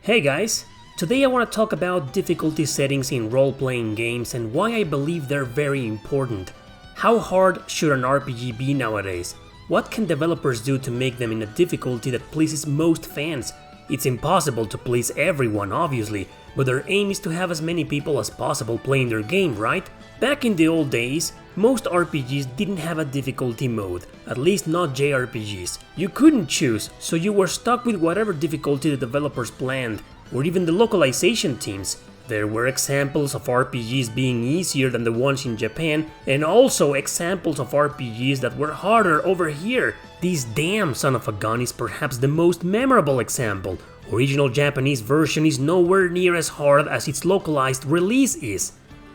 Hey guys! Today I want to talk about difficulty settings in role-playing games and why I believe they're very important. How hard should an RPG be nowadays? What can developers do to make them in a difficulty that pleases most fans? It's impossible to please everyone, obviously, but their aim is to have as many people as possible playing their game, right? Back in the old days, most RPGs didn't have a difficulty mode, at least not JRPGs. You couldn't choose, so you were stuck with whatever difficulty the developers planned, or even the localization teams. There were examples of RPGs being easier than the ones in Japan, and also examples of RPGs that were harder over here. This damn son of a gun is perhaps the most memorable example. Original Japanese version is nowhere near as hard as its localized release is.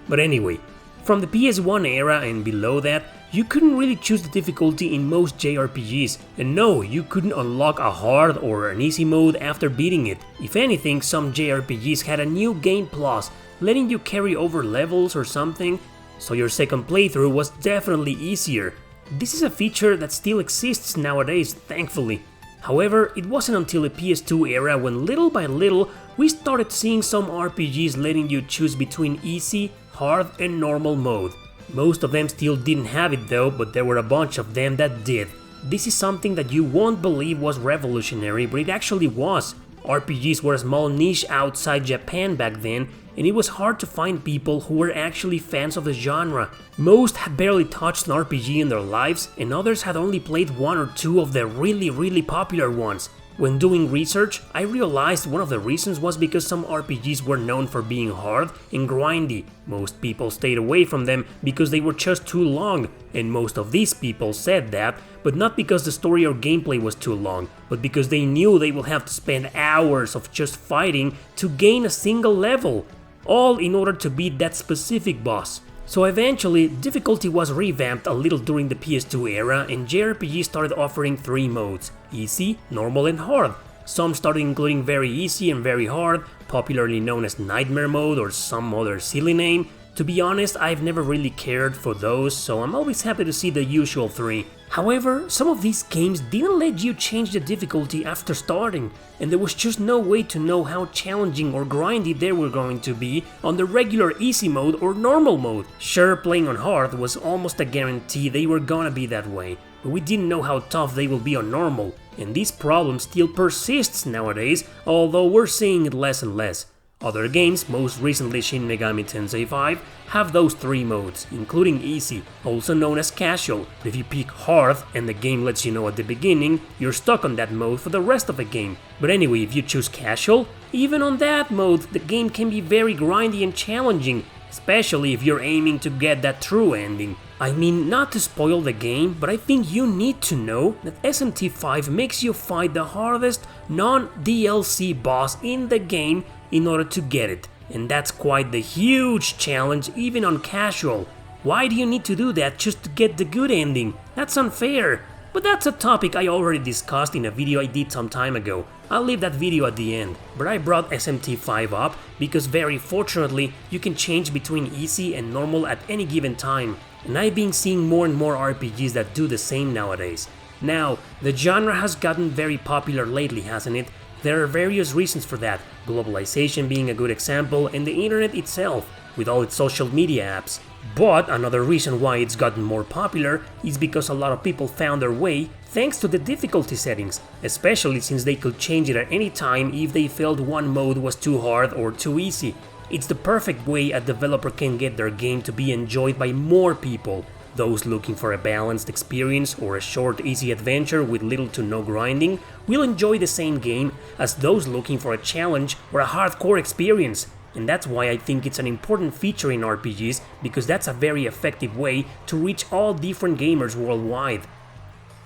But anyway, from the PS1 era and below that, you couldn't really choose the difficulty in most JRPGs, and no, you couldn't unlock a hard or an easy mode after beating it. If anything, some JRPGs had a new game plus, letting you carry over levels or something, so your second playthrough was definitely easier. This is a feature that still exists nowadays, thankfully. However, it wasn't until the PS2 era when little by little we started seeing some RPGs letting you choose between easy, hard and normal mode. Most of them still didn't have it though, but there were a bunch of them that did. This is something that you won't believe was revolutionary, but it actually was. RPGs were a small niche outside Japan back then, and it was hard to find people who were actually fans of the genre. Most had barely touched an RPG in their lives, and others had only played one or two of the really popular ones. When doing research, I realized one of the reasons was because some RPGs were known for being hard and grindy. Most people stayed away from them because they were just too long, and most of these people said that, but not because the story or gameplay was too long, but because they knew they will have to spend hours of just fighting to gain a single level, all in order to beat that specific boss. So eventually, difficulty was revamped a little during the PS2 era, and JRPGs started offering three modes: easy, normal and hard. Some started including very easy and very hard, popularly known as Nightmare Mode or some other silly name. To be honest, I've never really cared for those, so I'm always happy to see the usual three. However, some of these games didn't let you change the difficulty after starting, and there was just no way to know how challenging or grindy they were going to be on the regular easy mode or normal mode. Sure, playing on hard was almost a guarantee they were gonna be that way, but we didn't know how tough they will be on normal, and this problem still persists nowadays, although we're seeing it less and less. Other games, most recently Shin Megami Tensei 5, have those three modes, including easy, also known as casual. But if you pick hard and the game lets you know at the beginning, you're stuck on that mode for the rest of the game. But anyway, if you choose casual, even on that mode, the game can be very grindy and challenging, especially if you're aiming to get that true ending. I mean, not to spoil the game, but I think you need to know that SMT5 makes you fight the hardest non-DLC boss in the game in order to get it, and that's quite the huge challenge even on casual. Why do you need to do that just to get the good ending? That's unfair. But that's a topic I already discussed in a video I did some time ago. I'll leave that video at the end, but I brought SMT5 up because very fortunately you can change between easy and normal at any given time, and I've been seeing more and more RPGs that do the same nowadays. Now, the genre has gotten very popular lately, hasn't it? There are various reasons for that, globalization being a good example, and the internet itself, with all its social media apps. But another reason why it's gotten more popular is because a lot of people found their way thanks to the difficulty settings, especially since they could change it at any time if they felt one mode was too hard or too easy. It's the perfect way a developer can get their game to be enjoyed by more people. Those looking for a balanced experience or a short, easy adventure with little to no grinding will enjoy the same game as those looking for a challenge or a hardcore experience. And that's why I think it's an important feature in RPGs, because that's a very effective way to reach all different gamers worldwide.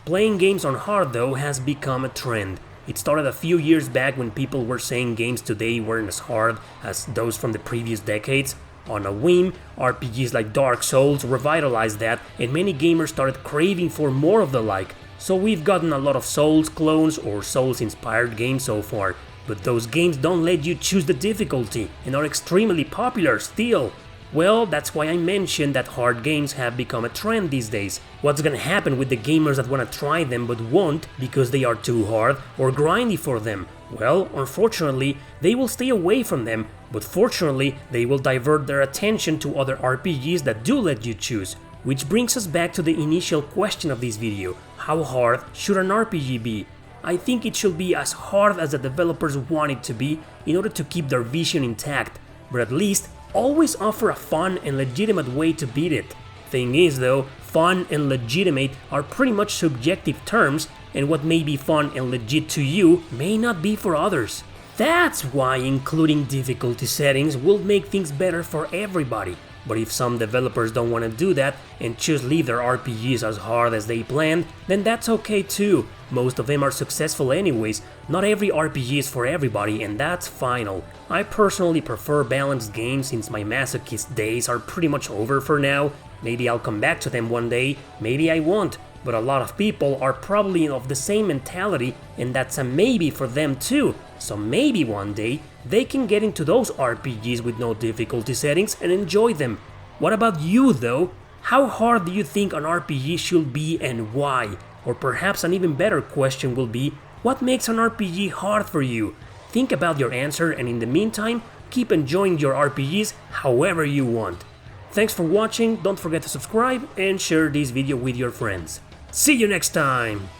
Playing games on hard though has become a trend. It started a few years back when people were saying games today weren't as hard as those from the previous decades. On a whim, RPGs like Dark Souls revitalized that, and many gamers started craving for more of the like. So we've gotten a lot of Souls clones or Souls-inspired games so far, but those games don't let you choose the difficulty and are extremely popular still. Well, that's why I mentioned that hard games have become a trend these days. What's gonna happen with the gamers that wanna try them but won't because they are too hard or grindy for them? Well, unfortunately, they will stay away from them, but fortunately, they will divert their attention to other RPGs that do let you choose. Which brings us back to the initial question of this video: how hard should an RPG be? I think it should be as hard as the developers want it to be in order to keep their vision intact, but at least always offer a fun and legitimate way to beat it. Thing is though, fun and legitimate are pretty much subjective terms, and what may be fun and legit to you may not be for others. That's why including difficulty settings will make things better for everybody. But if some developers don't want to do that and just leave their RPGs as hard as they planned, then that's okay too. Most of them are successful anyways. Not every RPG is for everybody, and that's final. I personally prefer balanced games since my masochist days are pretty much over for now. Maybe I'll come back to them one day, maybe I won't. But a lot of people are probably of the same mentality, and that's a maybe for them too. So maybe one day they can get into those RPGs with no difficulty settings and enjoy them. What about you though? How hard do you think an RPG should be and why? Or perhaps an even better question will be, what makes an RPG hard for you? Think about your answer, and in the meantime, keep enjoying your RPGs however you want. Thanks for watching, don't forget to subscribe and share this video with your friends. See you next time!